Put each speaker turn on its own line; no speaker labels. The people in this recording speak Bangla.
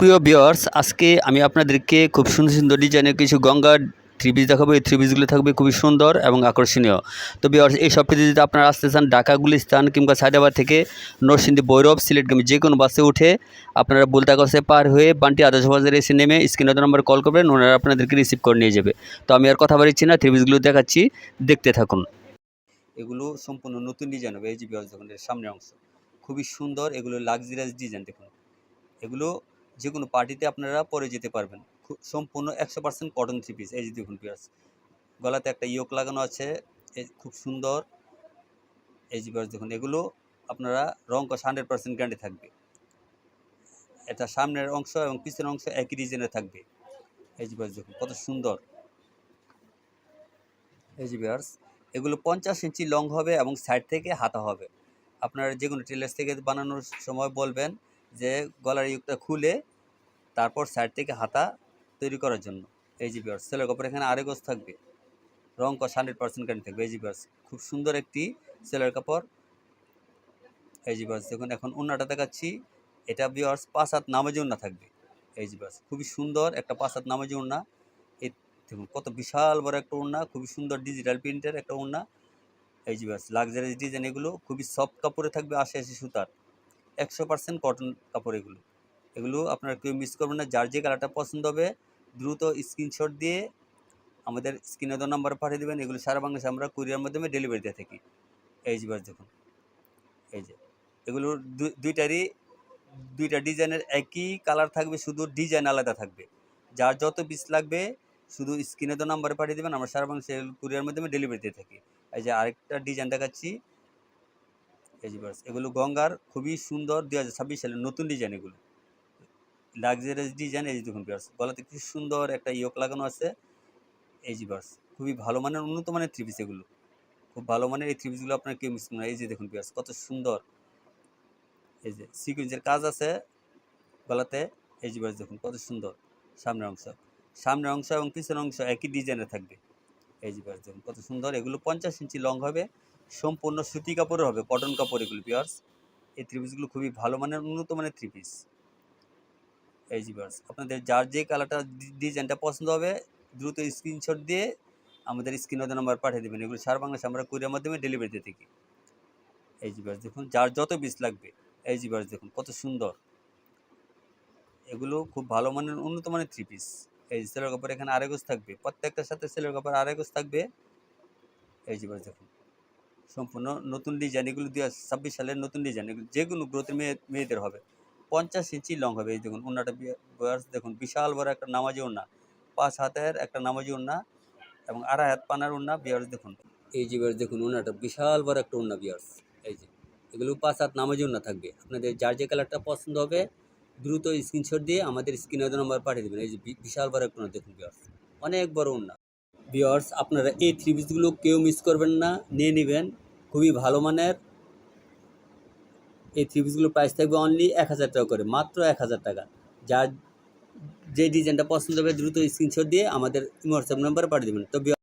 প্রিয় ভিউয়ার্স, আজকে আমি আপনাদেরকে খুব সুন্দর সুন্দর ডিজাইনের কিছু গঙ্গার থ্রি পিস দেখাবো। এই থ্রি পিসগুলো থাকবে খুবই সুন্দর এবং আকর্ষণীয়। তো ভিউয়ার্স, এই শপটিতে যদি আপনারা আসতে চান, ঢাকা গুলিস্তান কিংবা সায়দাবাদ থেকে নরসিংদী ভৈরব সিলেটগামী যে কোনো বাসে উঠে আপনারা বুলতাগঞ্জে পার হয়ে বান্টি আদর্শ বাজারে এসে নেমে স্ক্রিনে নম্বরে কল করবেন, ওনারা আপনাদেরকে রিসিভ করে নিয়ে যাবে। তো আমি আর কথা বাড়িচ্ছি না, থ্রি পিসগুলো দেখাচ্ছি, দেখতে থাকুন। এগুলো সম্পূর্ণ নতুন ডিজাইন হবে। এই যে ভিউয়ার্স, দেখুন এর সামনের অংশ খুবই সুন্দর। এগুলো লাক্সারিয়াস ডিজাইন। দেখুন, এগুলো যে কোনো পার্টিতে আপনারা পরে যেতে পারবেন। সম্পূর্ণ 100% কটন থ্রি পিস। এই যে দেখুন ভিউয়ার্স, গলাতে একটা ইয়োক লাগানো আছে, খুব সুন্দর। এই যে ভিউয়ার্স দেখুন, এগুলো আপনারা রং কস 100% গ্যারান্টি থাকবে। এটা সামনের অংশ এবং পিছনের অংশ একই ডিজাইনের থাকবে। এই যে ভিউয়ার্স দেখুন কত সুন্দর। এই যে ভিউয়ার্স, এগুলো 50 ইঞ্চি লং হবে এবং সাইড থেকে হাতা হবে। আপনারা যে কোনো টেলার্স থেকে বানানোর সময় বলবেন যে গলার ইয়োকটা খুলে তারপর সাইড থেকে হাতা তৈরি করার জন্য। এই যে ভিউয়ার্স, সেলের কাপড় এখানে আড়াই গজ থাকবে, রং কস 100% গ্যারান্টি থাকবে। এই যে ভিউয়ার্স, খুব সুন্দর একটি সেলের কাপড়। এই যে ভিউয়ার্স দেখুন, এখন ওড়নাটা দেখাচ্ছি। এটা ভিউয়ার্স 5 হাত নামাজি ওড়না থাকবে। এই যে ভিউয়ার্স, খুবই সুন্দর একটা 5 হাত নামাজি ওড়না। এই দেখুন কত বিশাল বড় একটা ওড়না, খুবই সুন্দর ডিজিটাল প্রিন্টের একটা ওড়না। এই যে ভিউয়ার্স, লাক্সারিয়াস ডিজাইন। এগুলো খুবই সফট কাপড়ে থাকবে, 80 সুতার, 100% কটন কাপড়। এগুলো এগুলো আপনারা কেউ মিস করবেন না। যার যে কালারটা পছন্দ হবে দ্রুত স্ক্রিনশট দিয়ে আমাদের স্ক্রিনে দেওয়া নাম্বারে পাঠিয়ে দেবেন। এগুলো সারা বাংলাদেশে আমরা কুরিয়ার মাধ্যমে ডেলিভারি দিয়ে থাকি। এই যে ভিউয়ার্স দেখুন, এই যে এগুলোর দুইটা ডিজাইনের একই কালার থাকবে, শুধু ডিজাইন আলাদা থাকবে। যার যত পিস লাগবে শুধু স্ক্রিনে দেওয়া নাম্বারে পাঠিয়ে দেবেন, আমরা সারা বাংলাদেশে কুরিয়ার মাধ্যমে ডেলিভারি দিয়ে থাকি। এই যে আরেকটা ডিজাইন দেখাচ্ছি। এই যে ভিউয়ার্স, এগুলো গঙ্গার খুবই সুন্দর 2026 সালের নতুন ডিজাইন। এগুলো লাক্সারিয়াস ডিজাইন। এই যে দেখুন ভিউয়ার্স, গলাতে খুব সুন্দর একটা ইয়োক লাগানো আছে। এই যে ভিউয়ার্স, খুবই ভালো মানের, উন্নত মানের থ্রি পিস। এগুলো খুব ভালো মানের। এই থ্রি পিসগুলো আপনার কেউ মিস করবেন না। এই যে দেখুন ভিউয়ার্স, কত সুন্দর। এই যে সিকুয়েন্সের কাজ আছে গলাতে। এই যে ভিউয়ার্স দেখুন কত সুন্দর। সামনের অংশ এবং পিছনের অংশ একই ডিজাইনের থাকবে। এই যে ভিউয়ার্স দেখুন কত সুন্দর। এগুলো 50 ইঞ্চি লং হবে, সম্পূর্ণ সুতি কাপড়ের হবে, কটন কাপড় এগুলো ভিউয়ার্স। এই থ্রি পিসগুলো খুবই ভালো মানের, উন্নত মানের থ্রি পিস। এই যে ভিউয়ার্স, আপনাদের যার যে কালারটা ডিজাইনটা পছন্দ হবে দ্রুত স্ক্রিনশট দিয়ে আমাদের স্ক্রিনে নাম্বার পাঠিয়ে দেবেন। এগুলো সারা বাংলাদেশে আমরা কুরিয়ার মাধ্যমে ডেলিভারি দিয়ে থাকি। এই যে ভিউয়ার্স দেখুন, যার যত পিস লাগবে। এই যে ভিউয়ার্স দেখুন কত সুন্দর। এগুলো খুব ভালো মানের, উন্নত মানের থ্রি পিস। এই যে সেলের কাপড় এখানে আড়াই গজ থাকবে, প্রত্যেকটার সাথে সেলের কাপড় আড়াই গজ থাকবে। এই যে ভিউয়ার্স দেখুন, সম্পূর্ণ নতুন ডিজাইন। এগুলো 2026 সালের নতুন ডিজাইন। এগুলো যে কোনো গ্রোথের মেয়েদের হবে, 50 ইঞ্চি লং হবে। এই দেখুন ওড়নাটা ভিউয়ার্স দেখুন, বিশাল বড় একটা নামাজি ওড়না, 5 হাতের একটা নামাজি ওড়না এবং আড়াই হাত পানার ওড়না ভিউয়ার্স দেখুন। এই যে ভিউয়ার্স দেখুন, ওড়নাটা বিশাল বড় একটা ওড়না ভিউয়ার্স। এই যে এগুলো 5 হাত নামাজি ওড়না থাকবে। আপনাদের যার যে কালারটা পছন্দ হবে দ্রুত স্ক্রিনশট দিয়ে আমাদের স্ক্রিনে নাম্বার পাঠিয়ে দেবেন। এই যে বিশাল বড় একটা ওড়না দেখুন ভিউয়ার্স, অনেক বড় ওড়না। ভিউয়ার্স, আপনারা এই থ্রি পিসগুলো কেউ মিস করবেন না, নিয়ে নেবেন। খুবই ভালো মানের এই থ্রি পিসগুলো প্রাইস থাকবে অনলি 1000 টাকা করে, মাত্র 1000 টাকা। যার যে ডিজাইনটা পছন্দ হবে দ্রুত স্ক্রিনশট দিয়ে আমাদের হোয়াটসঅ্যাপ নাম্বারে পাঠিয়ে দেবেন। তো